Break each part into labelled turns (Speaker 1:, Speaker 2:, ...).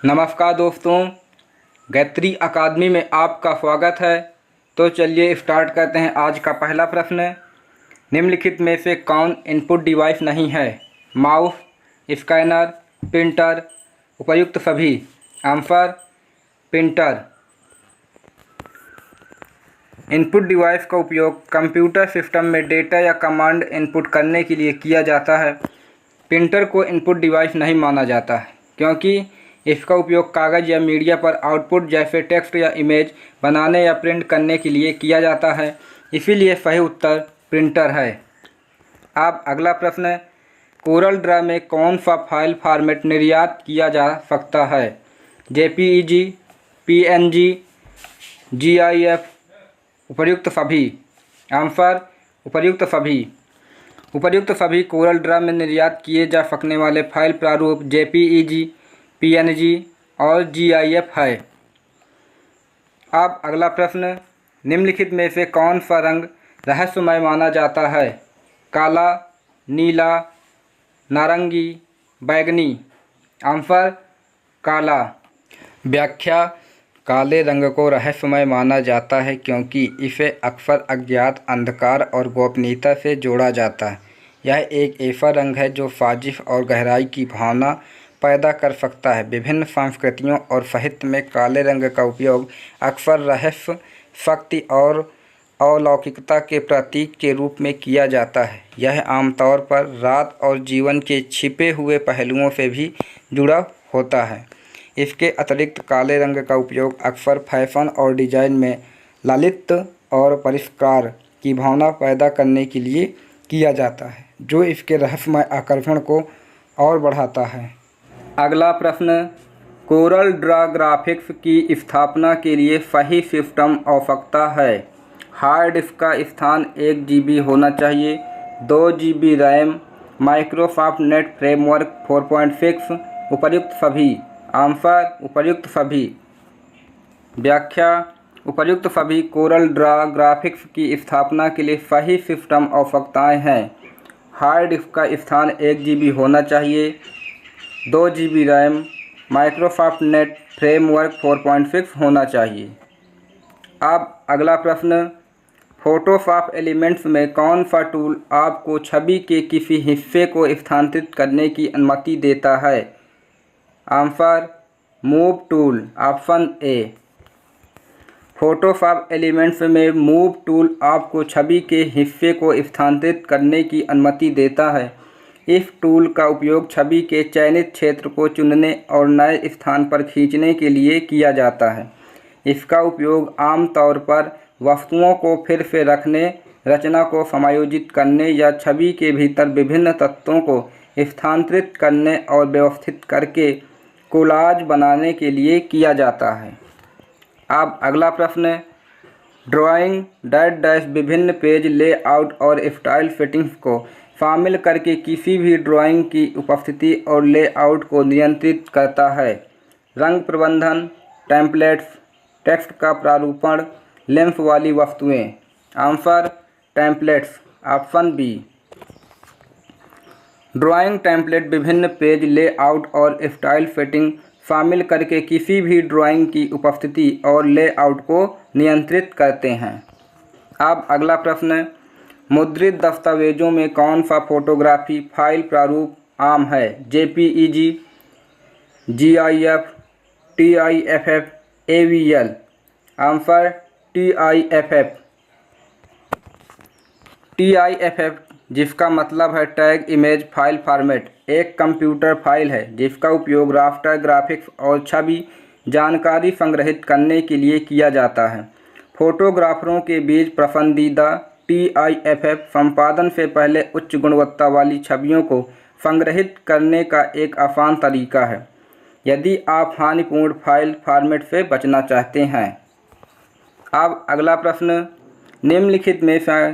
Speaker 1: नमस्कार दोस्तों, गायत्री अकादमी में आपका स्वागत है। तो चलिए स्टार्ट करते हैं। आज का पहला प्रश्न, निम्नलिखित में से कौन इनपुट डिवाइस नहीं है? माउस, स्कैनर, प्रिंटर, उपर्युक्त सभी। Answer printer. इनपुट डिवाइस का उपयोग कंप्यूटर सिस्टम में डेटा या कमांड इनपुट करने के लिए किया जाता है। प्रिंटर को इनपुट डिवाइस नहीं माना जाता है क्योंकि इसका उपयोग कागज़ या मीडिया पर आउटपुट जैसे टेक्स्ट या इमेज बनाने या प्रिंट करने के लिए किया जाता है। इसीलिए सही उत्तर प्रिंटर है। अब अगला प्रश्न, कोरल ड्रा में कौन सा फाइल फॉर्मेट निर्यात किया जा सकता है? जेपीईजी, पीएनजी, जीआईएफ, उपर्युक्त सभी। आंसर उपर्युक्त सभी। उपर्युक्त सभी कोरल ड्रा में निर्यात किए जा सकने वाले फाइल प्रारूप जेपीईजी, पीएनजी और जीआईएफ है। अब अगला प्रश्न, निम्नलिखित में से कौन सा रंग रहस्यमय माना जाता है? काला, नीला, नारंगी, बैंगनी। आंसर काला। व्याख्या, काले रंग को रहस्यमय माना जाता है क्योंकि इसे अक्सर अज्ञात, अंधकार और गोपनीयता से जोड़ा जाता है। यह एक ऐसा रंग है जो साजिश और गहराई की भावना पैदा कर सकता है। विभिन्न संस्कृतियों और साहित्य में काले रंग का उपयोग अक्सर रहस्य, शक्ति और अलौकिकता के प्रतीक के रूप में किया जाता है। यह आमतौर पर रात और जीवन के छिपे हुए पहलुओं से भी जुड़ा होता है। इसके अतिरिक्त काले रंग का उपयोग अक्सर फैशन और डिजाइन में लालित्य और परिष्कार की भावना पैदा करने के लिए किया जाता है, जो इसके रहस्यमय आकर्षण को और बढ़ाता है। अगला प्रश्न, कोरल ड्रा ग्राफिक्स की स्थापना के लिए सही सिस्टम आवश्यकता है। हार्ड डिस्क का स्थान 1 GB होना चाहिए, 2 GB RAM, Microsoft net framework 4.6, उपर्युक्त सभी। आंसर उपर्युक्त सभी। व्याख्या, उपर्युक्त सभी कोरल ड्रा ग्राफिक्स की स्थापना के लिए सही सिस्टम आवश्यकताएं हैं। हार्ड डिस्क का स्थान 1 GB होना चाहिए, 2 GB RAM, Microsoft net framework 4.6 होना चाहिए। अब अगला प्रश्न, फोटोशॉप एलिमेंट्स में कौन सा टूल आपको छवि के किसी हिस्से को स्थानांतरित करने की अनुमति देता है? Answer move tool. Option A. Photoshop elements में मूव टूल आपको छवि के हिस्से को स्थानांतरित करने की अनुमति देता है। इस टूल का उपयोग छवि के चयनित क्षेत्र को चुनने और नए स्थान पर खींचने के लिए किया जाता है। इसका उपयोग आमतौर पर वस्तुओं को फिर से रखने, रचना को समायोजित करने या छवि के भीतर विभिन्न तत्वों को स्थानांतरित करने और व्यवस्थित करके कोलाज बनाने के लिए किया जाता है। अब अगला प्रश्न, ड्राइंग डैश विभिन्न पेज लेआउट और स्टाइल सेटिंग्स को शामिल करके किसी भी ड्राइंग की उपस्थिति और लेआउट को नियंत्रित करता है। रंग प्रबंधन, टेम्पलेट्स, टेक्स्ट का प्रारूपण, लेंस वाली वस्तुएं। Answer templates. Option B. Drawing template विभिन्न पेज लेआउट और स्टाइल सेटिंग शामिल करके किसी भी ड्राइंग की उपस्थिति और लेआउट को नियंत्रित करते हैं। अब अगला प्रश्न, मुद्रित दस्तावेजों में कौन सा फोटोग्राफी फाइल प्रारूप आम है? JPEG, GIF, TIFF, AVL. Answer TIFF. TIFF, जिसका मतलब है टैग इमेज फाइल फॉर्मेट, एक कंप्यूटर फाइल है जिसका उपयोग रास्टर ग्राफिक्स और छवि जानकारी संग्रहित करने के लिए किया जाता है। फोटोग्राफरों के बीच पसंदीदा टीआईएफएफ संपादन से पहले उच्च गुणवत्ता वाली छवियों को संग्रहित करने का एक आसान तरीका है, यदि आप हानिपूर्ण फाइल फॉर्मेट से बचना चाहते हैं। अब अगला प्रश्न, निम्नलिखित में से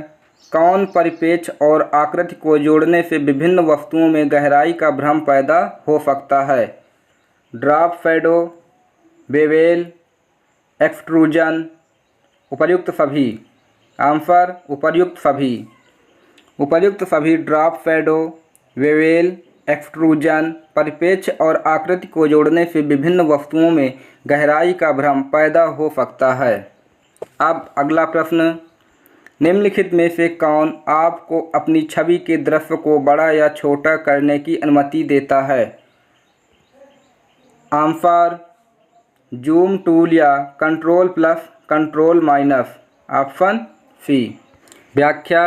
Speaker 1: कौन परिप्रेक्ष्य और आकृति को जोड़ने से विभिन्न वस्तुओं में गहराई का भ्रम पैदा हो सकता है? ड्रॉप शैडो, बेवेल, एक्सट्रूजन, उपर्युक्त सभी। आंसर उपर्युक्त सभी। उपर्युक्त सभी ड्रॉप शैडो, बेवेल, एक्सट्रूजन, परिप्रेक्ष्य और आकृति को जोड़ने से विभिन्न वस्तुओं में गहराई का भ्रम पैदा हो सकता है। अब अगला प्रश्न, निम्नलिखित में से कौन आपको अपनी छवि के दृश्य को बड़ा या छोटा करने की अनुमति देता है? आंसर जूम टूल या control plus control minus. Option C. व्याख्या,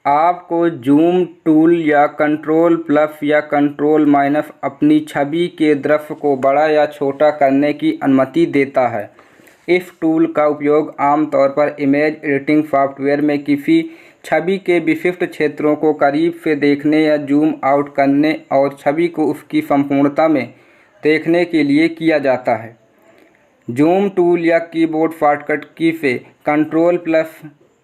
Speaker 1: आपको जूम टूल या कंट्रोल प्लस या कंट्रोल माइनस अपनी छवि के दृश्य को बड़ा या छोटा करने की अनुमति देता है। इस टूल का उपयोग आमतौर पर इमेज एडिटिंग सॉफ्टवेयर में किसी छवि के विशिष्ट क्षेत्रों को करीब से देखने या जूम आउट करने और छवि को उसकी संपूर्णता में देखने के लिए किया जाता है। जूम टूल या कीबोर्ड शॉर्टकट की से कंट्रोल प्लस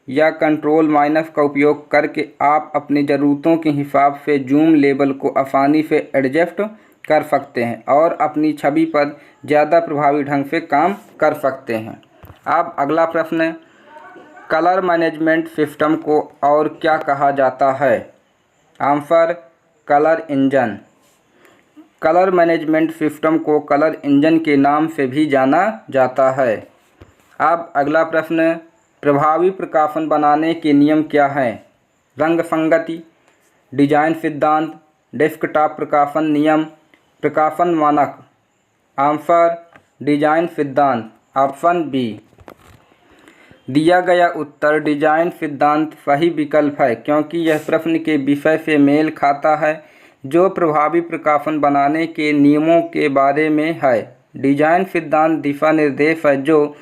Speaker 1: या कंट्रोल माइनस का उपयोग करके आप अपनी ज़रूरतों के हिसाब से जूम लेवल को आसानी से एडजस्ट कर सकते हैं और अपनी छवि पर ज़्यादा प्रभावी ढंग से काम कर सकते हैं। अब अगला प्रश्न है, कलर मैनेजमेंट सिस्टम को और क्या कहा जाता है? Answer colour engine. Colour management system को कलर इंजन के नाम से भी जाना जाता है। अब अगला प्रश्न, प्रभावी प्रकाशन बनाने के नियम क्या हैं? रंग संगति, डिजाइन सिद्धांत, डेस्कटॉप प्रकाशन नियम, प्रकाशन मानक। आंसर डिजाइन सिद्धांत। Option B. दिया गया उत्तर डिजाइन सिद्धांत सही विकल्प है क्योंकि यह प्रश्न के विषय से मेल खाता है जो प्रभावी प्रकाशन बनाने के नियमों के बारे में है। डिजाइन सिद्धांत दिशा निर्देश है जो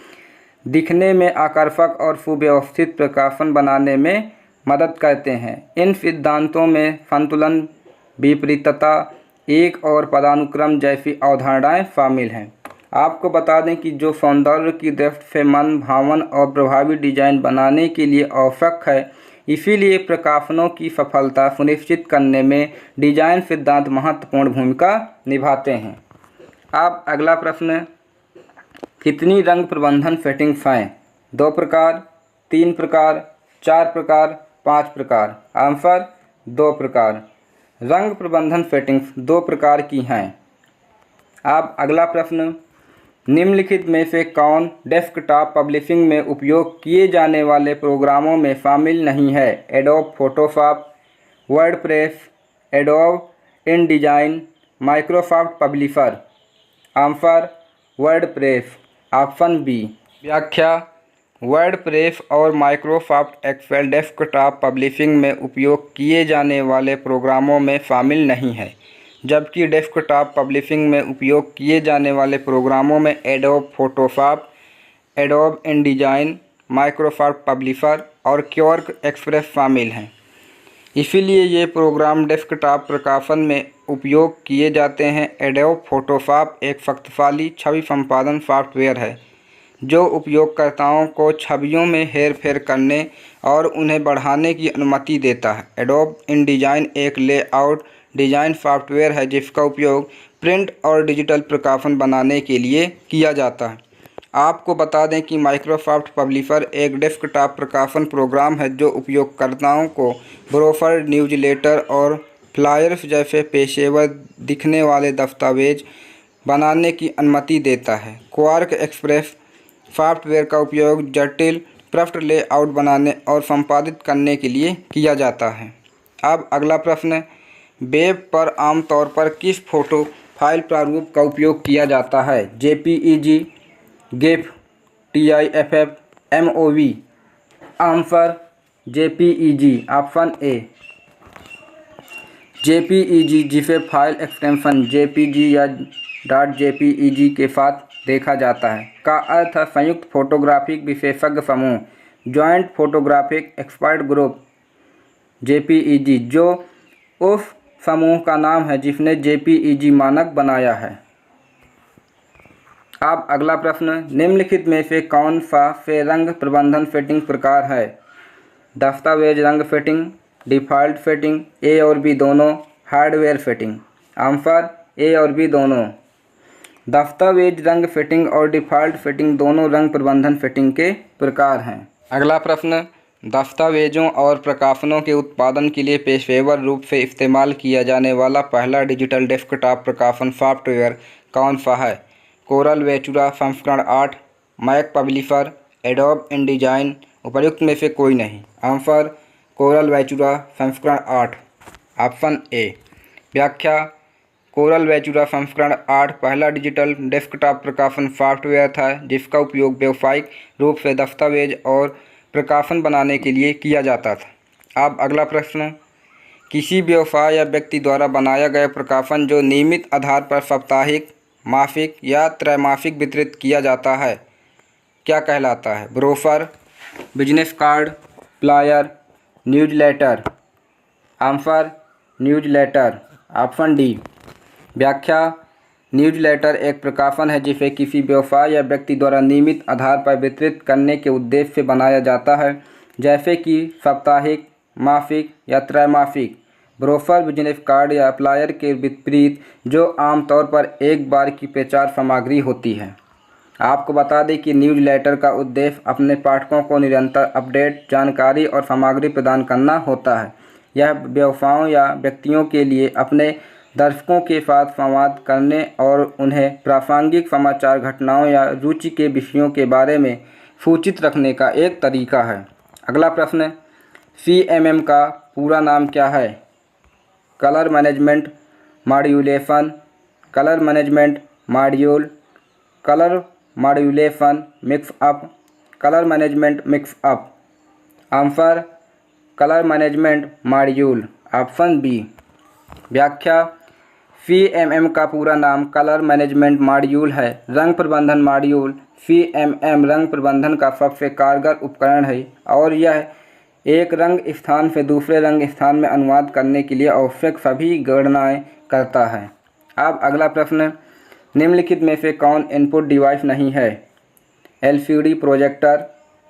Speaker 1: दिखने में आकर्षक और सुव्यवस्थित प्रकाशन बनाने में मदद करते हैं। इन सिद्धांतों में संतुलन, विपरीतता, एक और पदानुक्रम जैसी अवधारणाएं शामिल हैं। आपको बता दें कि जो सौंदर्य की दृष्टि से मन भावन और प्रभावी डिजाइन बनाने के लिए आवश्यक है, इसीलिए प्रकाशनों की सफलता सुनिश्चित करने में डिजाइन सिद्धांत महत्वपूर्ण भूमिका निभाते हैं। अब अगला प्रश्न, कितनी रंग प्रबंधन सेटिंग्स हैं? 2 प्रकार, 3 प्रकार, 4 प्रकार, 5 प्रकार। आंसर 2 प्रकार। रंग प्रबंधन सेटिंग्स 2 प्रकार की हैं। अब अगला प्रश्न, निम्नलिखित में से कौन डेस्कटॉप पब्लिशिंग में उपयोग किए जाने वाले प्रोग्रामों में शामिल नहीं है? Adobe Photoshop, WordPress, Adobe InDesign, Microsoft Publisher. Answer WordPress. Option B. व्याख्या, वर्डप्रेस और माइक्रोसॉफ्ट एक्सेल डेस्कटॉप पब्लिशिंग में उपयोग किए जाने वाले प्रोग्रामों में शामिल नहीं है, जबकि डेस्कटॉप पब्लिशिंग में उपयोग किए जाने वाले प्रोग्रामों में adobe Photoshop, adobe InDesign, Microsoft publisher और क्वार्क एक्सप्रेस शामिल हैं। इसीलिए ये प्रोग्राम डेस्कटॉप प्रकाशन में उपयोग किए जाते हैं। एडोब फोटोशॉप एक शक्तिशाली छवि संपादन सॉफ्टवेयर है जो उपयोगकर्ताओं को छवियों में हेरफेर करने और उन्हें बढ़ाने की अनुमति देता है। एडोब इनडिजाइन एक लेआउट डिजाइन सॉफ्टवेयर है जिसका उपयोग प्रिंट और डिजिटल प्रकाशन बनाने के लिए किया जाता है। आपको बता दें कि माइक्रोसॉफ्ट पब्लिशर एक डेस्कटॉप प्रकाशन प्रोग्राम है जो उपयोगकर्ताओं को ब्रोशर, न्यूज़लेटर और फ्लायर्स जैसे पेशेवर दिखने वाले दस्तावेज बनाने की अनुमति देता है। क्वार्क एक्सप्रेस सॉफ्टवेयर का उपयोग जटिल पृष्ठ लेआउट बनाने और संपादित करने के लिए किया जाता है। अब अगला प्रश्न, वेब पर आमतौर पर किस फोटो फाइल प्रारूप का उपयोग किया जाता है? JPEG, GIF, TIFF, MOV। Answer JPEG। Option A. JPEG, जिसे फाइल एक्सटेंशन JPG या .jpeg के साथ देखा जाता है, का अर्थ है संयुक्त फोटोग्राफिक विशेषज्ञ समूह, joint photographic expert group JPEG, जो उस समूह का नाम है जिसने JPEG मानक बनाया है। अब अगला प्रश्न, निम्नलिखित में से कौन सा से रंग प्रबंधन सेटिंग प्रकार है? दस्तावेज रंग सेटिंग, डिफ़ॉल्ट सेटिंग, ए और बी दोनों, हार्डवेयर सेटिंग। आंसर ए और बी दोनों। दस्तावेज रंग सेटिंग और डिफ़ॉल्ट सेटिंग दोनों रंग प्रबंधन सेटिंग के प्रकार हैं। अगला प्रश्न, दस्तावेज़ों और प्रकाशनों के उत्पादन के लिए पेशेवर रूप से इस्तेमाल किया जाने वाला पहला डिजिटल डेस्कटॉप प्रकाशन सॉफ्टवेयर कौन सा है? कोरल वेचुरा संस्करण 8, मैक पब्लिशर, एडोब इनडिजाइन, उपर्युक्त में से कोई नहीं। आंसर कोरल वेचुरा संस्करण 8, ऑप्शन ए। व्याख्या: कोरल वेचुरा संस्करण 8 पहला डिजिटल डेस्कटॉप प्रकाशन सॉफ्टवेयर था जिसका उपयोग व्यावसायिक रूप से दस्तावेज और प्रकाशन बनाने के लिए किया जाता था। अब अगला प्रश्न, किसी व्यवसाय या व्यक्ति द्वारा बनाया गया प्रकाशन जो नियमित आधार पर साप्ताहिक, मासिक या त्रैमासिक वितरित किया जाता है क्या कहलाता है? Brochure, business card, flyer, newsletter. Answer newsletter, option D. व्याख्या: न्यूज़लेटर एक प्रकाशन है जिसे किसी व्यवसाय या व्यक्ति द्वारा नियमित आधार पर वितरित करने के उद्देश्य से बनाया जाता है, जैसे कि साप्ताहिक, मासिक या त्रैमासिक। ब्रोशर, बिजनेस कार्ड या फ्लायर के विपरीत जो आमतौर पर एक बार की प्रचार सामग्री होती है। आपको बता दें कि न्यूज़लेटर का उद्देश्य अपने पाठकों को निरंतर अपडेट, जानकारी और सामग्री प्रदान करना होता है। यह व्यवसायों या व्यक्तियों के लिए अपने दर्शकों के साथ संवाद करने और उन्हें प्रासंगिक समाचार, घटनाओं या रुचि के विषयों के बारे में सूचित रखने का एक तरीका है। अगला प्रश्न, CMM का पूरा नाम क्या है? Colour management modulation, colour management module, colour modulation mixup, colour management mixup. Answer colour management module, option B. व्याख्या: CMM का पूरा नाम कलर मैनेजमेंट मॉड्यूल है। रंग प्रबंधन मॉड्यूल CMM रंग प्रबंधन का सबसे कारगर उपकरण है और यह एक रंग स्थान से दूसरे रंग स्थान में अनुवाद करने के लिए आवश्यक सभी गणनाएं करता है। अब अगला प्रश्न, निम्नलिखित में से कौन इनपुट डिवाइस नहीं है? LCD projector,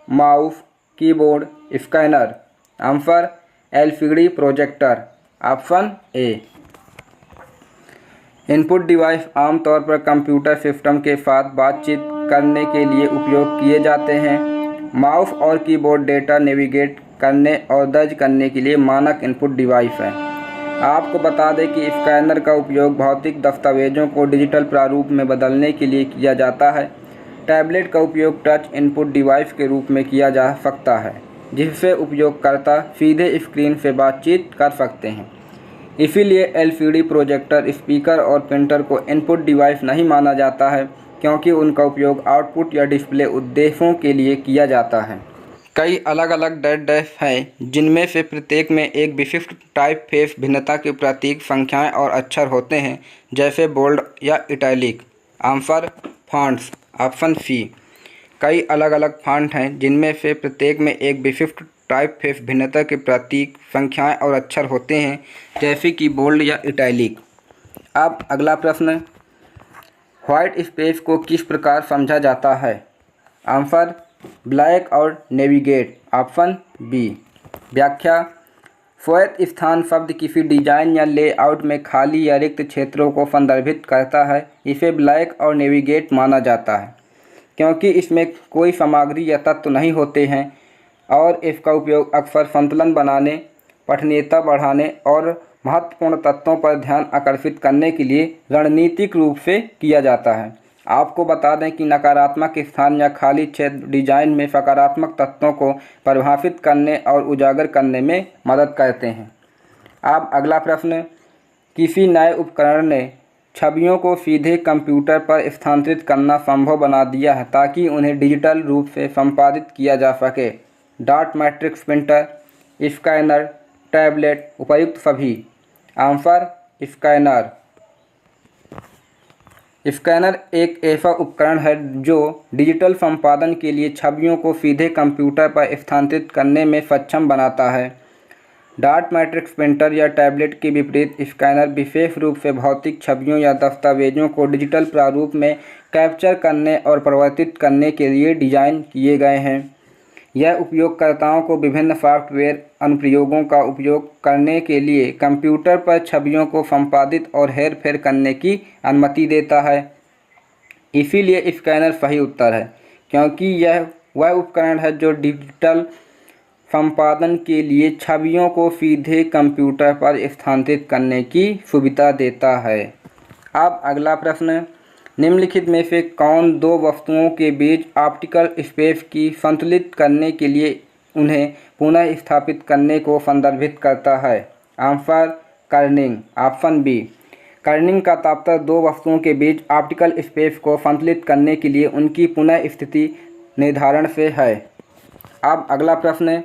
Speaker 1: mouse, keyboard, scanner. Answer LCD projector, option A. Input device आमतौर पर कंप्यूटर सिस्टम के साथ बातचीत करने के लिए उपयोग किए जाते हैं। माउस और कीबोर्ड डेटा नेविगेट करने और दर्ज करने के लिए मानक इनपुट डिवाइस है। आपको बता दें कि स्कैनर का उपयोग भौतिक दस्तावेजों को डिजिटल प्रारूप में बदलने के लिए किया जाता है। टैबलेट का उपयोग टच इनपुट डिवाइस के रूप में किया जा सकता है, जिससे उपयोगकर्ता सीधे स्क्रीन से बातचीत कर सकते हैं। इसीलिए LCD प्रोजेक्टर, स्पीकर और प्रिंटर को इनपुट डिवाइस नहीं माना जाता है, क्योंकि उनका उपयोग आउटपुट या डिस्प्ले उद्देश्यों के लिए किया जाता है। कई अलग अलग डेटा हैं जिनमें से प्रत्येक में एक विशिष्ट टाइप फेस भिन्नता के प्रतीक, संख्याएं और अक्षर होते हैं, जैसे बोल्ड या italic. Answer fonts, option C. कई अलग अलग फॉन्ट हैं जिनमें से प्रत्येक में एक विशिष्ट टाइप फेस भिन्नता के प्रतीक, संख्याएं और अक्षर होते हैं, जैसे कि बोल्ड या इटैलिक। अब अगला प्रश्न, व्हाइट स्पेस को किस प्रकार समझा जाता है? आंसर ब्लैक और नेविगेट, ऑप्शन बी। व्याख्या: श्वेत स्थान शब्द किसी डिजाइन या लेआउट में खाली या रिक्त क्षेत्रों को संदर्भित करता है। इसे ब्लैक और नेविगेट माना जाता है क्योंकि इसमें कोई सामग्री या तत्व नहीं होते हैं और इसका उपयोग अक्सर संतुलन बनाने, पठनीयता बढ़ाने और महत्वपूर्ण तत्वों पर ध्यान आकर्षित करने के लिए रणनीतिक रूप से किया जाता है। आपको बता दें कि नकारात्मक स्थान या खाली क्षेत्र डिजाइन में सकारात्मक तत्वों को परिभाषित करने और उजागर करने में मदद करते हैं। अब अगला प्रश्न, किसी नए उपकरण ने छवियों को सीधे कंप्यूटर पर स्थानांतरित करना संभव बना दिया है ताकि उन्हें डिजिटल रूप से संपादित किया जा सके। Dot matrix printer, scanner, tablet, उपर्युक्त सभी। Answer scanner. स्कैनर एक ऐसा उपकरण है जो डिजिटल संपादन के लिए छवियों को सीधे कंप्यूटर पर स्थानांतरित करने में सक्षम बनाता है। डॉट मैट्रिक्स प्रिंटर या टैबलेट के विपरीत स्कैनर विशेष रूप से भौतिक छवियों या दस्तावेजों को डिजिटल प्रारूप में कैप्चर करने और परिवर्तित करने के लिए डिज़ाइन किए गए हैं। यह उपयोगकर्ताओं को विभिन्न सॉफ्टवेयर अनुप्रयोगों का उपयोग करने के लिए कंप्यूटर पर छवियों को संपादित और हेरफेर करने की अनुमति देता है। इसीलिए स्कैनर सही उत्तर है, क्योंकि यह वह उपकरण है जो डिजिटल संपादन के लिए छवियों को सीधे कंप्यूटर पर स्थानांतरित करने की सुविधा देता है। अब अगला प्रश्न, निम्नलिखित में से कौन दो वस्तुओं के बीच ऑप्टिकल स्पेस की संतुलित करने के लिए उन्हें पुनः स्थापित करने को संदर्भित करता है? Answer kerning, option B. Kerning का तात्पर्य दो वस्तुओं के बीच ऑप्टिकल स्पेस को संतुलित करने के लिए उनकी पुनः स्थिति निर्धारण से है। अब अगला प्रश्न,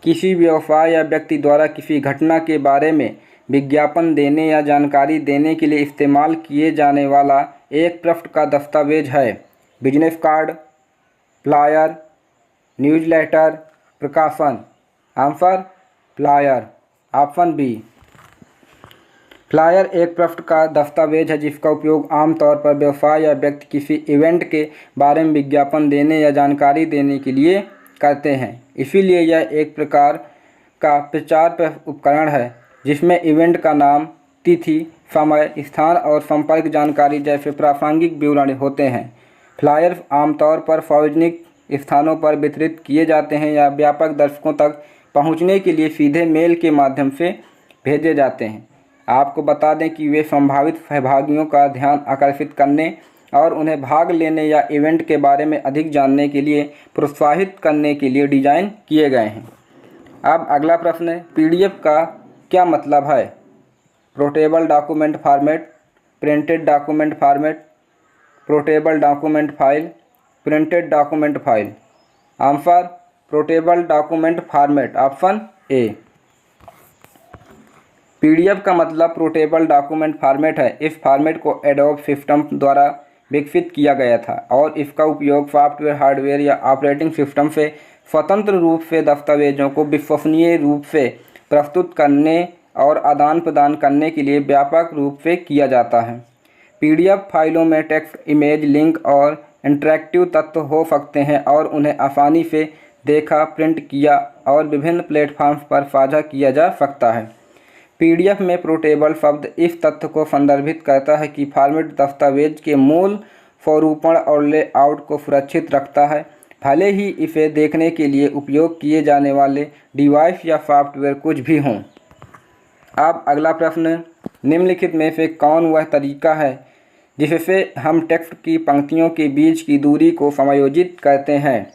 Speaker 1: किसी व्यवसाय या व्यक्ति द्वारा किसी घटना के बारे में विज्ञापन देने या जानकारी देने के लिए इस्तेमाल किए जाने वाला एक पृष्ठ का दस्तावेज है? बिजनेस कार्ड, फ्लायर, न्यूज़लेटर, प्रकाशन। Answer flyer, option B. Flyer एक पृष्ठ का दस्तावेज है जिसका उपयोग आमतौर पर व्यवसाय या व्यक्ति किसी इवेंट के बारे में विज्ञापन देने या जानकारी देने के लिए करते हैं। इसीलिए यह एक प्रकार का प्रचार उपकरण है जिसमें इवेंट का नाम, तिथि, समय, स्थान और संपर्क जानकारी जैसे प्रासंगिक विवरण होते हैं। फ्लायर आमतौर पर सार्वजनिक स्थानों पर वितरित किए जाते हैं या व्यापक दर्शकों तक पहुंचने के लिए सीधे मेल के माध्यम से भेजे जाते हैं। आपको बता दें कि वे संभावित सहभागियों का ध्यान आकर्षित करने और उन्हें भाग लेने या इवेंट के बारे में अधिक जानने के लिए प्रोत्साहित करने के लिए डिज़ाइन किए गए हैं। अब अगला प्रश्न है, पीडीएफ का क्या मतलब है? Portable document format, printed document format, portable document file, printed document file. Answer portable document format, option A. PDF का मतलब पोर्टेबल डॉक्यूमेंट फॉर्मेट है। इस फॉर्मेट को एडोब सिस्टम द्वारा विकसित किया गया था और इसका उपयोग सॉफ्टवेयर, हार्डवेयर या ऑपरेटिंग सिस्टम से स्वतंत्र रूप से दस्तावेजों को विश्वसनीय रूप से प्रस्तुत करने और आदान प्रदान करने के लिए व्यापक रूप से किया जाता है। पीडीएफ फाइलों में टेक्स्ट, इमेज, लिंक और इंटरैक्टिव तत्व हो सकते हैं और उन्हें आसानी से देखा, प्रिंट किया और विभिन्न प्लेटफॉर्म्स पर साझा किया जा सकता है। पीडीएफ में पोर्टेबल शब्द इस तथ्य को संदर्भित करता है कि फॉर्मेट दस्तावेज के मूल स्वरूपण और लेआउट को सुरक्षित रखता है, भले ही इसे देखने के लिए उपयोग किए जाने वाले डिवाइस या सॉफ्टवेयर कुछ भी हों। अब अगला प्रश्न, निम्नलिखित में से कौन वह तरीका है जिससे हम टेक्स्ट की पंक्तियों के बीच की दूरी को समायोजित करते हैं?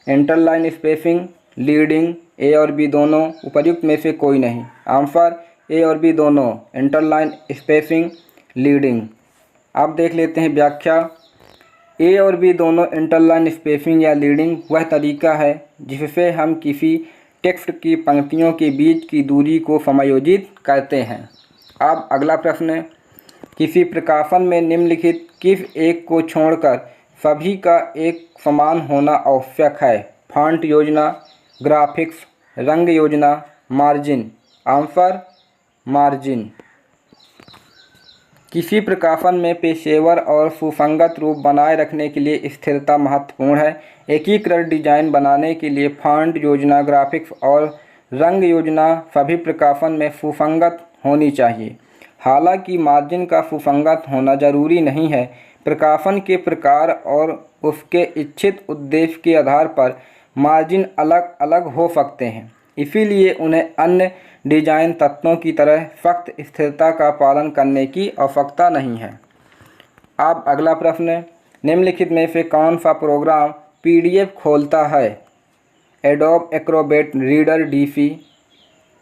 Speaker 1: इंटरलाइन स्पेसिंग, लीडिंग, ए और बी दोनों, उपर्युक्त में से कोई नहीं। आंसर ए और बी दोनों, इंटरलाइन स्पेसिंग, लीडिंग। अब देख लेते हैं व्याख्या। ए और बी दोनों इंटरलाइन स्पेसिंग या लीडिंग वह तरीका है जिससे हम किसी टेक्स्ट की पंक्तियों के बीच की दूरी को समायोजित करते हैं। अब अगला प्रश्न, किसी प्रकाशन में निम्नलिखित किस एक को छोड़कर सभी का एक समान होना आवश्यक है? फॉन्ट योजना, ग्राफिक्स, रंग योजना, मार्जिन। Answer margin. किसी प्रकाशन में पेशेवर और सुसंगत रूप बनाए रखने के लिए स्थिरता महत्वपूर्ण है। एकीकृत डिजाइन बनाने के लिए फॉन्ट योजना, ग्राफिक्स और रंग योजना सभी प्रकाशन में सुसंगत होनी चाहिए। हालांकि मार्जिन का सुसंगत होना जरूरी नहीं है। प्रकाशन के प्रकार और उसके इच्छित उद्देश्य के आधार पर मार्जिन अलग अलग हो सकते हैं, इसीलिए उन्हें अन्य डिजाइन तत्वों की तरह सख्त स्थिरता का पालन करने की आवश्यकता नहीं है। अब अगला प्रश्न, निम्नलिखित में से कौन सा प्रोग्राम पीडीएफ खोलता है? Adobe Acrobat Reader DC,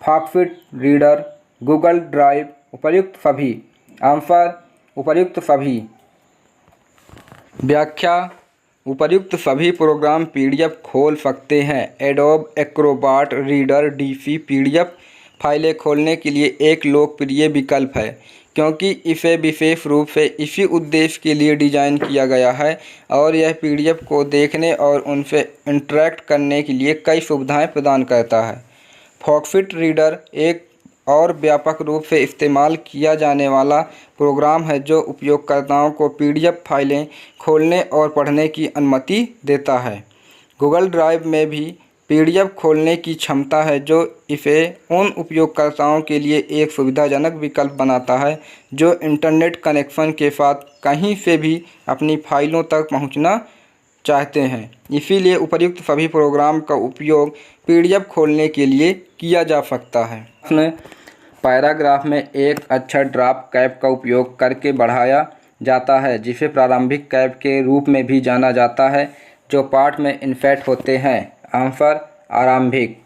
Speaker 1: Foxit Reader, Google Drive, उपर्युक्त सभी। आंसर उपर्युक्त सभी। व्याख्या, उपर्युक्त सभी प्रोग्राम पीडीएफ खोल सकते हैं। Adobe Acrobat Reader DC PDF फाइलें खोलने के लिए एक लोकप्रिय विकल्प है क्योंकि इसे विशेष रूप से इसी उद्देश्य के लिए डिज़ाइन किया गया है और यह पीडीएफ को देखने और उनसे इंटरैक्ट करने के लिए कई सुविधाएं प्रदान करता है। फॉक्सफिट रीडर एक और व्यापक रूप से इस्तेमाल किया जाने वाला प्रोग्राम है जो उपयोगकर्ताओं को पीडीएफ फाइलें खोलने और पढ़ने की अनुमति देता है। गूगल ड्राइव में भी पीडीएफ खोलने की क्षमता है जो इसे उन उपयोगकर्ताओं के लिए एक सुविधाजनक विकल्प बनाता है जो इंटरनेट कनेक्शन के साथ कहीं से भी अपनी फाइलों तक पहुंचना चाहते हैं। इसीलिए उपर्युक्त सभी प्रोग्राम का उपयोग PDF खोलने के लिए किया जा सकता है। इसमें पैराग्राफ में एक अक्षर ड्रॉप कैप का उपयोग करके बढ़ाया जाता है, जिसे प्रारंभिक कैप के रूप में भी जाना जाता है, जो पाठ में इन्सर्ट होते हैं। आंसर आरंभिक।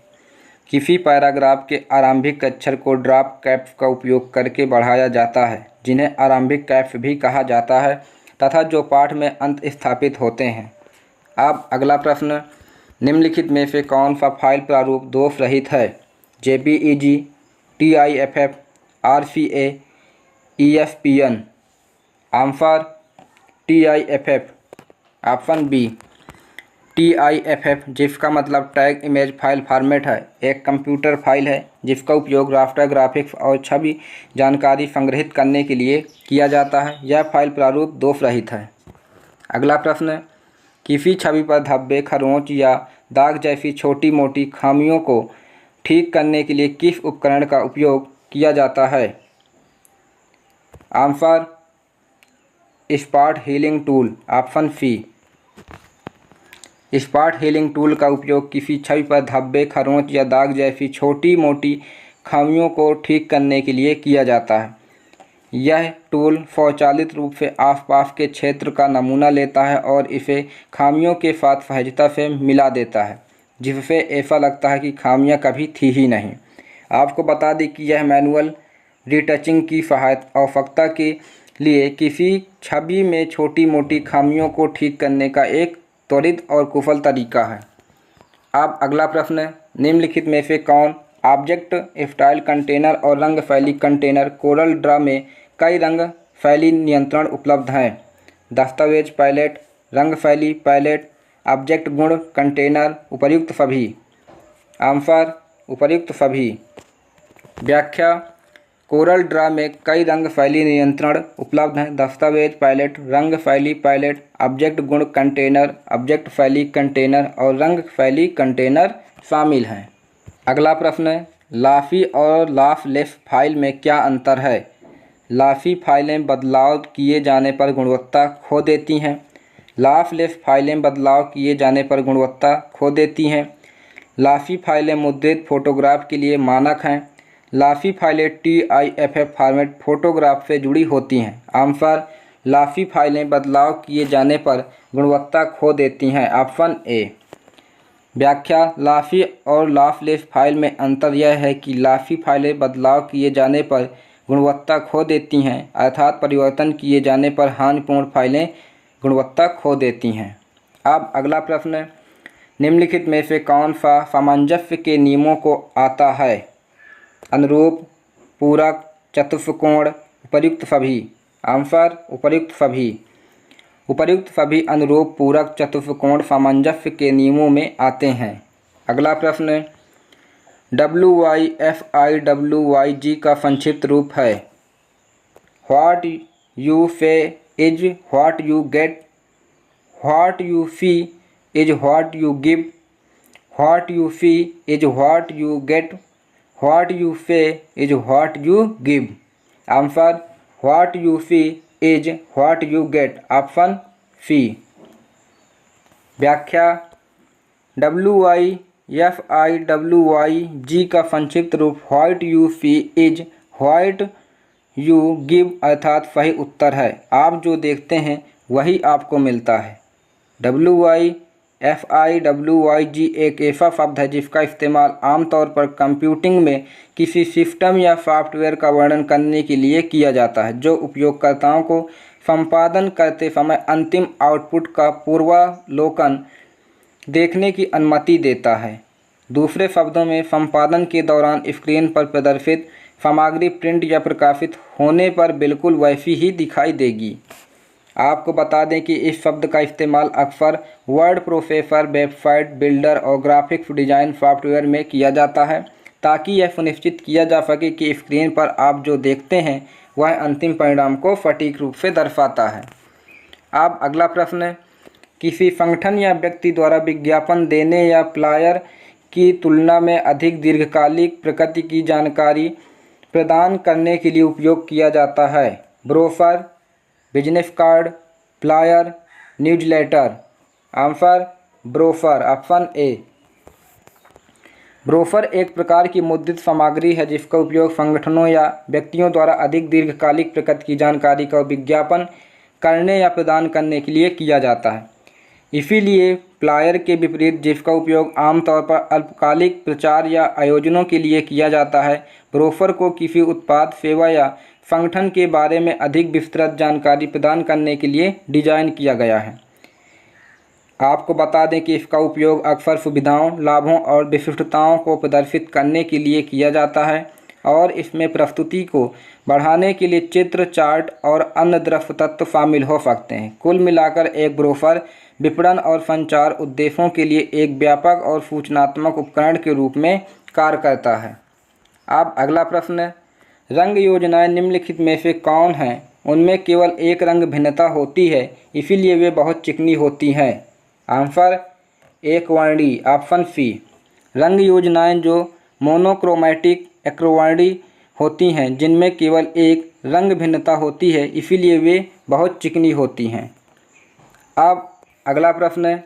Speaker 1: किसी पैराग्राफ के आरंभिक अक्षर को ड्रॉप कैप्स का उपयोग करके बढ़ाया जाता है, जिन्हें आरंभिक कैप्स भी कहा जाता है, तथा जो पाठ में अंत स्थापित होते हैं। अब अगला प्रश्न, निम्नलिखित में से कौन सा फाइल प्रारूप दोष रहित है? JPEG, TIFF, RCA, ESPN। Answer TIFF। Option B TIFF, जिसका मतलब टैग इमेज फाइल फॉर्मेट है, एक कंप्यूटर फाइल है जिसका उपयोग रास्टर ग्राफिक्स और छवि जानकारी संग्रहित करने के लिए किया जाता है। यह फाइल प्रारूप दोष रहित है। अगला प्रश्न, किसी छवि पर धब्बे, खरोंच या दाग जैसी छोटी मोटी खामियों को ठीक करने के लिए किस उपकरण का उपयोग किया जाता है? Answer spot healing tool. Option C. Spot healing tool का उपयोग किसी छवि पर धब्बे, खरोंच या दाग जैसी छोटी मोटी खामियों को ठीक करने के लिए किया जाता है। यह टूल स्वचालित रूप से आसपास के क्षेत्र का नमूना लेता है और इसे खामियों के साथ सहजता से मिला देता है, जिससे ऐसा लगता है कि खामियां कभी थी ही नहीं। आपको बता दें कि यह मैनुअल रीटचिंग की आवश्यकता के लिए किसी छवि में छोटी मोटी खामियों को ठीक करने का एक त्वरित और कुशल तरीका है। अब अगला प्रश्न, निम्नलिखित में से कौन ऑब्जेक्ट स्टाइल कंटेनर और रंग शैली कंटेनर कोरल ड्रा में कई रंग शैली नियंत्रण उपलब्ध हैं? दस्तावेज पैलेट, रंग शैली पैलेट, ऑब्जेक्ट गुण कंटेनर, उपर्युक्त सभी। आंसर उपर्युक्त सभी। व्याख्या, कोरल ड्रा में कई रंग शैली नियंत्रण उपलब्ध हैं। दस्तावेज पैलेट, रंग शैली पैलेट, ऑब्जेक्ट गुण कंटेनर, ऑब्जेक्ट शैली कंटेनर और रंग शैली कंटेनर शामिल हैं। अगला प्रश्न, लॉसी और लॉसलेस फाइल में क्या अंतर है? लॉसी फाइलें बदलाव किए जाने पर गुणवत्ता खो देती हैं। लॉसलेस फाइलें बदलाव किए जाने पर गुणवत्ता खो देती हैं। लॉसी फाइलें मुद्रित फोटोग्राफ के लिए मानक हैं। लॉसी फाइलें TIFF फॉर्मेट फोटोग्राफ से जुड़ी होती हैं। आंसर लॉसी फाइलें बदलाव किए जाने पर गुणवत्ता खो देती हैं। Option A. व्याख्या, लॉसी और लॉसलेस फाइल में अंतर यह है कि लॉसी फाइलें बदलाव किए जाने पर गुणवत्ता खो देती हैं, अर्थात परिवर्तन किए जाने पर हानिपूर्ण फाइलें गुणवत्ता खो देती हैं। अब अगला प्रश्न, निम्नलिखित में से कौन सा सामंजस्य के नियमों को आता है? अनुरूप, पूरक, चतुष्कोण, उपर्युक्त सभी। आंसर उपर्युक्त सभी। उपर्युक्त सभी अनुरूप, पूरक, चतुष्कोण सामंजस्य के नियमों में आते हैं। अगला प्रश्न, WYFIWYG का संक्षिप्त रूप है? What you say is what you get, what you see is what you give, what you see is what you get, what you say is what you give. Answer what you see is what you get. Option C. व्याख्या, WYFIWYG का संक्षिप्त रूप what you see is what you give अर्थात सही उत्तर है। आप जो देखते हैं वही आपको मिलता है। WYFIWYG एक ऐसा शब्द है जिसका इस्तेमाल आमतौर पर कंप्यूटिंग में किसी सिस्टम या सॉफ्टवेयर का वर्णन करने के लिए किया जाता है, जो उपयोगकर्ताओं को संपादन करते समय अंतिम आउटपुट का पूर्वावलोकन देखने की अनुमति देता है। दूसरे शब्दों में, संपादन के दौरान स्क्रीन पर प्रदर्शित सामग्री प्रिंट या प्रकाशित होने पर बिल्कुल वैसी ही दिखाई देगी। आपको बता दें कि इस शब्द का इस्तेमाल अक्सर वर्ड प्रोसेसर, वेबसाइट बिल्डर और ग्राफिक्स डिज़ाइन सॉफ्टवेयर में किया जाता है, ताकि यह सुनिश्चित किया जा सके कि स्क्रीन पर आप जो देखते हैं वह अंतिम परिणाम को सटीक रूप से दर्शाता है। अब अगला प्रश्न, किसी संगठन या व्यक्ति द्वारा विज्ञापन देने या फ्लायर की तुलना में अधिक दीर्घकालिक प्रकृति की जानकारी प्रदान करने के लिए उपयोग किया जाता है? Brochure, business card, flyer, newsletter. Answer brochure, option A. Brochure एक प्रकार की मुद्रित सामग्री है जिसका उपयोग संगठनों या व्यक्तियों द्वारा अधिक दीर्घकालिक प्रकृति की जानकारी का विज्ञापन करने या प्रदान करने के लिए किया जाता है। इसीलिए फ्लायर के विपरीत, जिसका उपयोग आमतौर पर अल्पकालिक प्रचार या आयोजनों के लिए किया जाता है, ब्रोफर को किसी उत्पाद, सेवा या संगठन के बारे में अधिक विस्तृत जानकारी प्रदान करने के लिए डिजाइन किया गया है। आपको बता दें कि इसका उपयोग अक्सर सुविधाओं, लाभों और विशिष्टताओं को प्रदर्शित करने के लिए किया जाता है और इसमें प्रस्तुति को बढ़ाने के लिए चित्र, चार्ट और अन्य दृश्य तत्व शामिल हो सकते हैं। कुल मिलाकर एक ब्रोशर विपणन और संचार उद्देश्यों के लिए एक व्यापक और सूचनात्मक उपकरण के रूप में कार्य करता है। अब अगला प्रश्न, रंग योजनाएं निम्नलिखित में से कौन हैं? उनमें केवल एक रंग भिन्नता होती है, इसीलिए वे बहुत चिकनी होती हैं। आंसर एक वर्णी, ऑप्शन सी। रंग योजनाएं जो मोनोक्रोमैटिक एक्रोवर्णी होती हैं, जिनमें केवल एक रंग भिन्नता होती है, इसीलिए वे बहुत चिकनी होती हैं। अब अगला प्रश्न है,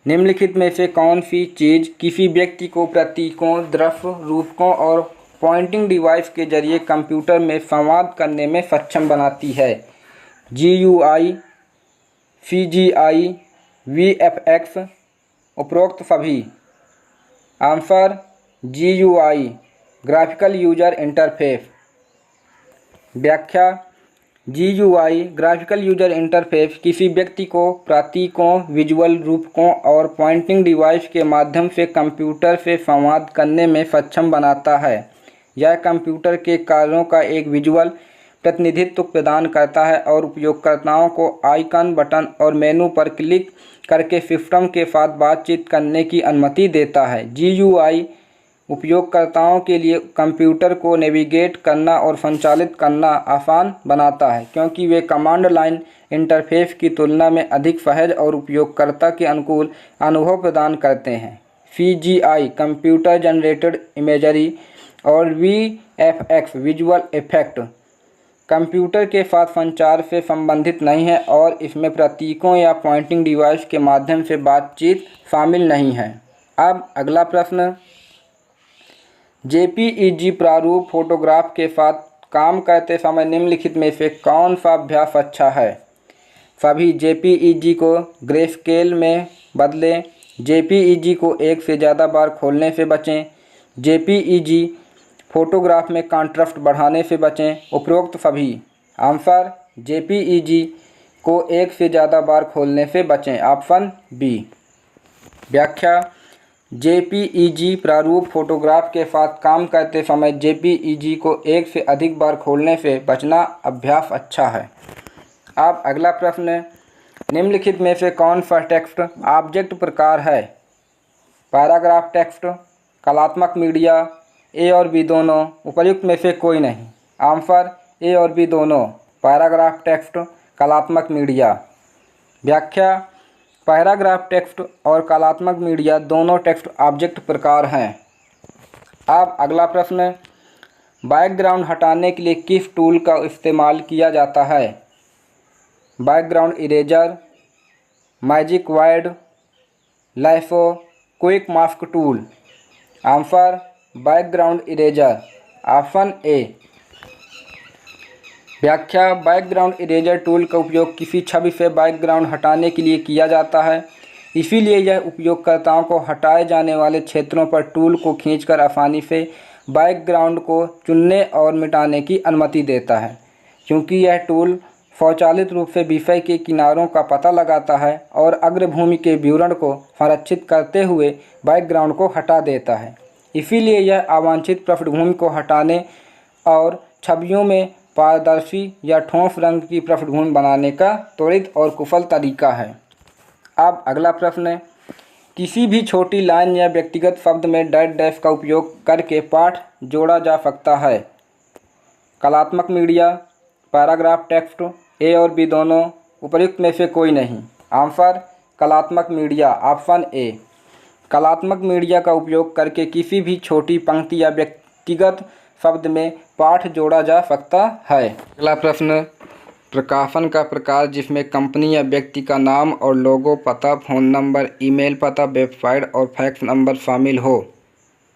Speaker 1: निम्नलिखित में से कौन सी चीज़ किसी व्यक्ति को प्रतीकों, दृश्य रूपकों और पॉइंटिंग डिवाइस के जरिए कंप्यूटर में संवाद करने में सक्षम बनाती है? GUI, CGI, VFX, उपरोक्त सभी। Answer GUI, graphical user interface. व्याख्या, GUI ग्राफिकल यूजर इंटरफेस किसी व्यक्ति को प्रतीकों, विजुअल रूपकों और पॉइंटिंग डिवाइस के माध्यम से कंप्यूटर से संवाद करने में सक्षम बनाता है। यह कंप्यूटर के कार्यों का एक विजुअल प्रतिनिधित्व प्रदान करता है और उपयोगकर्ताओं को आइकन, बटन और मेनू पर क्लिक करके सिस्टम के साथ बातचीत करने की अनुमति देता है। GUI उपयोगकर्ताओं के लिए कंप्यूटर को नेविगेट करना और संचालित करना आसान बनाता है, क्योंकि वे कमांड लाइन इंटरफेस की तुलना में अधिक सहज और उपयोगकर्ता के अनुकूल अनुभव प्रदान करते हैं। CGI कंप्यूटर जनरेटेड इमेजरी और VFX विजुअल इफेक्ट कंप्यूटर के साथ संचार से संबंधित नहीं है और इसमें प्रतीकों या पॉइंटिंग डिवाइस के माध्यम से बातचीत शामिल नहीं है। अब अगला प्रश्न, JPEG प्रारूप फोटोग्राफ के साथ काम करते समय निम्नलिखित में से कौन सा अभ्यास अच्छा है? सभी JPEG को ग्रेस्केल में बदलें, JPEG को एक से ज़्यादा बार खोलने से बचें, JPEG फोटोग्राफ में कॉन्ट्रास्ट बढ़ाने से बचें, उपरोक्त सभी। आंसर JPEG को एक से ज़्यादा बार खोलने से बचें, ऑप्शन बी। व्याख्या, JPEG प्रारूप फोटोग्राफ के साथ काम करते समय JPEG को एक से अधिक बार खोलने से बचना अभ्यास अच्छा है। अब अगला प्रश्न है, निम्नलिखित में से कौन सा टेक्स्ट ऑब्जेक्ट प्रकार है? पैराग्राफ टेक्स्ट, कलात्मक मीडिया, ए और बी दोनों, उपर्युक्त में से कोई नहीं। आंसर ए और बी दोनों, पैराग्राफ टेक्स्ट, कलात्मक मीडिया। व्याख्या, पैराग्राफ टेक्स्ट और कलात्मक मीडिया दोनों टेक्स्ट ऑब्जेक्ट प्रकार हैं। अब अगला प्रश्न है, बैकग्राउंड हटाने के लिए किस टूल का इस्तेमाल किया जाता है? Background eraser, magic wide, LIFO, quick mask tool. Answer background eraser, option A. व्याख्या, बैकग्राउंड इरेजर टूल का उपयोग किसी छवि से बैकग्राउंड हटाने के लिए किया जाता है। इसीलिए यह उपयोगकर्ताओं को हटाए जाने वाले क्षेत्रों पर टूल को खींचकर आसानी से बैकग्राउंड को चुनने और मिटाने की अनुमति देता है। क्योंकि यह टूल स्वचालित रूप से विषय के किनारों का पता लगाता है और अग्रभूमि के विवरण को संरक्षित करते हुए बैकग्राउंड को हटा देता है। इसीलिए यह अवांछित पृष्ठभूमि को हटाने और छवियों में पारदर्शी या ठोस रंग की पृष्ठभूमि बनाने का त्वरित और कुशल तरीका है। अब अगला प्रश्न है, किसी भी छोटी लाइन या व्यक्तिगत शब्द में डैश का उपयोग करके पाठ जोड़ा जा सकता है? कलात्मक मीडिया, पैराग्राफ टेक्स्ट, ए और बी दोनों, उपर्युक्त में से कोई नहीं। आंसर कलात्मक मीडिया, ऑप्शन ए। कलात्मक मीडिया का उपयोग करके किसी भी छोटी पंक्ति या व्यक्तिगत शब्द में पाठ जोड़ा जा सकता है। अगला प्रश्न, प्रकाशन का प्रकार जिसमें कंपनी या व्यक्ति का नाम और लोगो, पता, फ़ोन नंबर, ईमेल पता, वेबसाइट और फैक्स नंबर शामिल हो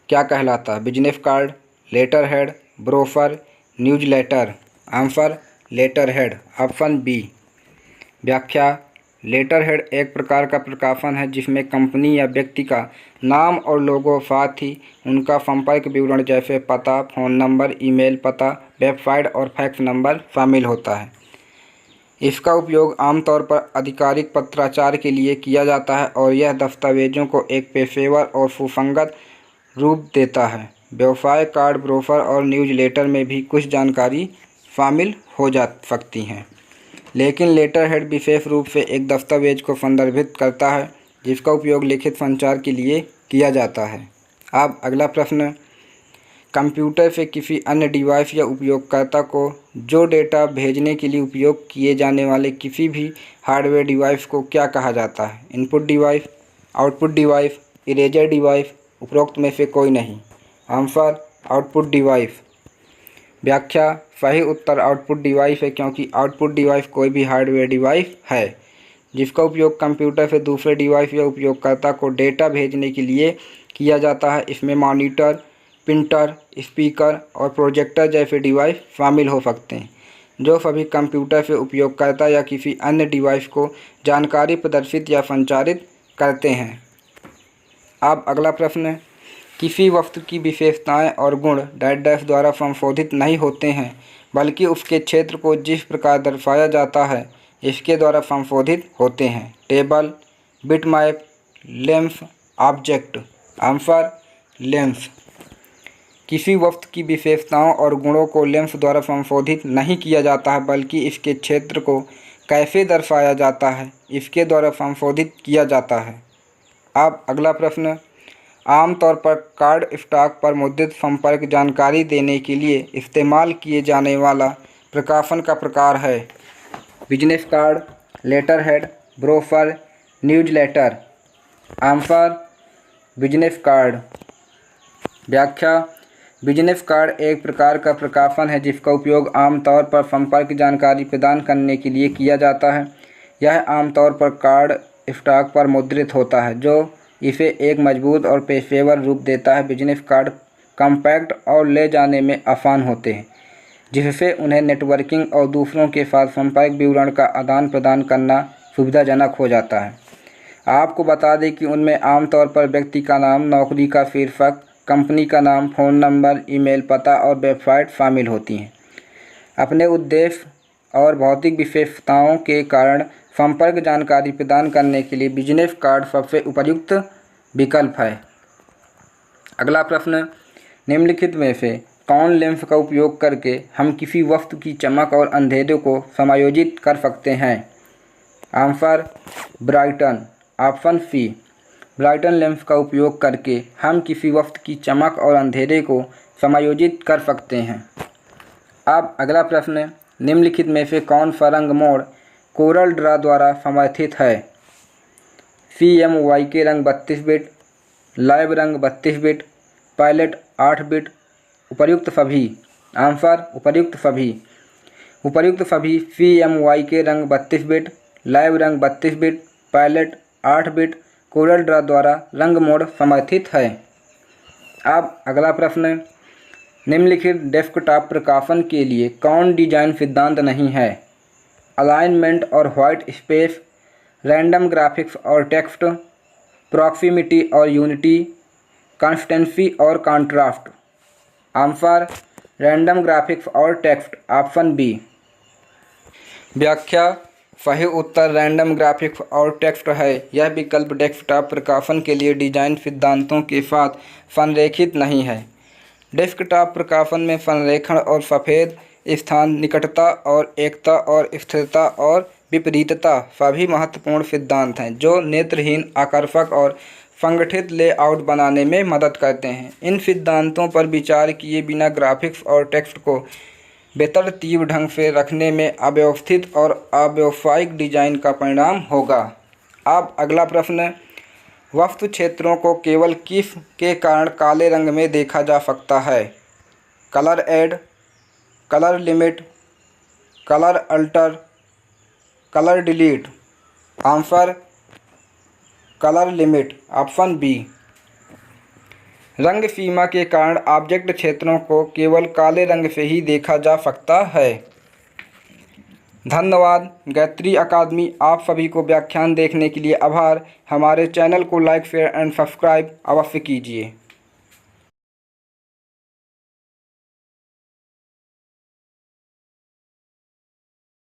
Speaker 1: क्या कहलाता है? Business card, letter head, brochure, newsletter. Answer letter head, option B. व्याख्या: लेटर हेड एक प्रकार का प्रकाशन है जिसमें कंपनी या व्यक्ति का नाम और लोगो, साथ ही उनका संपर्क विवरण जैसे पता, फ़ोन नंबर, ईमेल पता, वेबसाइट और फैक्स नंबर शामिल होता है। इसका उपयोग आमतौर पर आधिकारिक पत्राचार के लिए किया जाता है और यह दस्तावेजों को एक पेशेवर और सुसंगत रूप देता है। व्यवसाय कार्ड, ब्रोशर और न्यूज़लेटर में भी कुछ जानकारी शामिल हो जा सकती हैं, लेकिन लेटर हेड विशेष रूप से एक दस्तावेज को संदर्भित करता है जिसका उपयोग लिखित संचार के लिए किया जाता है। अब अगला प्रश्न, कंप्यूटर से किसी अन्य डिवाइस या उपयोगकर्ता को जो डेटा भेजने के लिए उपयोग किए जाने वाले किसी भी हार्डवेयर डिवाइस को क्या कहा जाता है? Input device, output device, eraser device, उपरोक्त में से कोई नहीं। Answer output device. व्याख्या: सही उत्तर आउटपुट डिवाइस है क्योंकि आउटपुट डिवाइस कोई भी हार्डवेयर डिवाइस है जिसका उपयोग कंप्यूटर से दूसरे डिवाइस या उपयोगकर्ता को डेटा भेजने के लिए किया जाता है। इसमें मॉनिटर, प्रिंटर, स्पीकर और प्रोजेक्टर जैसे डिवाइस शामिल हो सकते हैं जो सभी कंप्यूटर से उपयोगकर्ता या किसी अन्य डिवाइस को जानकारी प्रदर्शित या संचारित करते हैं। अब अगला प्रश्न, किसी वस्तु की विशेषताएं और गुण डैश डैश द्वारा संशोधित नहीं होते हैं बल्कि उसके क्षेत्र को जिस प्रकार दर्शाया जाता है इसके द्वारा संशोधित होते हैं। Table, bitmap, lens, object. Answer lens. किसी वस्तु की विशेषताओं और गुणों को लेंस द्वारा संशोधित नहीं किया जाता है बल्कि इसके क्षेत्र को कैसे दर्शाया जाता है इसके द्वारा संशोधित किया जाता है। अब अगला प्रश्न, आमतौर पर कार्ड स्टॉक पर मुद्रित संपर्क जानकारी देने के लिए इस्तेमाल किए जाने वाला प्रकाशन का प्रकार है? Business card, letter head, brochure, newsletter. Answer business card. व्याख्या: बिजनेस कार्ड एक प्रकार का प्रकाशन है जिसका उपयोग आमतौर पर संपर्क जानकारी प्रदान करने के लिए किया जाता है। यह आमतौर पर कार्ड स्टॉक पर मुद्रित होता है जो इसे एक मजबूत और पेशेवर रूप देता है। बिजनेस कार्ड कॉम्पैक्ट और ले जाने में आसान होते हैं जिससे उन्हें नेटवर्किंग और दूसरों के साथ संपर्क विवरण का आदान प्रदान करना सुविधाजनक हो जाता है। आपको बता दें कि उनमें आमतौर पर व्यक्ति का नाम, नौकरी का शीर्षक, कंपनी का नाम, फ़ोन नंबर, ईमेल पता और वेबसाइट शामिल होती हैं। अपने उद्देश्य और भौतिक विशेषताओं के कारण संपर्क जानकारी प्रदान करने के लिए बिजनेस कार्ड सबसे उपयुक्त विकल्प है। अगला प्रश्न, निम्नलिखित में से कौन लेंस का उपयोग करके हम किसी वस्तु की चमक और अंधेरे को समायोजित कर सकते हैं? Answer brighten. Option C. Brighten lens का उपयोग करके हम किसी वस्तु की चमक और अंधेरे को समायोजित कर सकते हैं। अब अगला प्रश्न, निम्नलिखित में से कौन सा रंग मोड कोरल ड्रा द्वारा समर्थित है? CMYK रंग 32 बिट, लाइव रंग 32 बिट, पायलट 8 बिट, उपर्युक्त सभी। आंसर उपर्युक्त सभी। उपर्युक्त सभी CMYK रंग 32 बिट, लाइव रंग 32 bit, pilot 8 bit, Corel Draw द्वारा रंग मोड समर्थित है। अब अगला प्रश्न, निम्नलिखित डेस्कटॉप प्रकाशन के लिए कौन डिजाइन सिद्धांत नहीं है? अलाइनमेंट और व्हाइट स्पेस, रैंडम ग्राफिक्स और टेक्स्ट, प्रॉक्सिमिटी और यूनिटी, कंसिस्टेंसी और कॉन्ट्रास्ट। आंसर रैंडम ग्राफिक्स और टेक्स्ट। Option B. व्याख्या: सही उत्तर रैंडम ग्राफिक्स और टेक्स्ट है। यह विकल्प डेस्कटॉप प्रकाशन के लिए डिजाइन सिद्धांतों के साथ संरेखित नहीं है। डेस्कटॉप प्रकाशन में संरेखण और सफ़ेद स्थान, निकटता और एकता और स्थिरता और विपरीतता सभी महत्वपूर्ण सिद्धांत हैं जो नेत्रहीन, आकर्षक और संगठित लेआउट बनाने में मदद करते हैं। इन सिद्धांतों पर विचार किए बिना ग्राफिक्स और टेक्स्ट को बेतरतीब ढंग से रखने में अव्यवस्थित और अव्यावसायिक डिजाइन का परिणाम होगा। अब अगला प्रश्न, वस्तु क्षेत्रों को केवल किस के कारण काले रंग में देखा जा सकता है? Colour add, colour limit, colour alter, colour delete. Answer colour limit, option B. रंग सीमा के कारण ऑब्जेक्ट क्षेत्रों को केवल काले रंग से ही देखा जा सकता है। धन्यवाद। गायत्री अकादमी आप सभी को व्याख्यान देखने के लिए आभार। हमारे चैनल को लाइक, शेयर एंड सब्सक्राइब अवश्य कीजिए।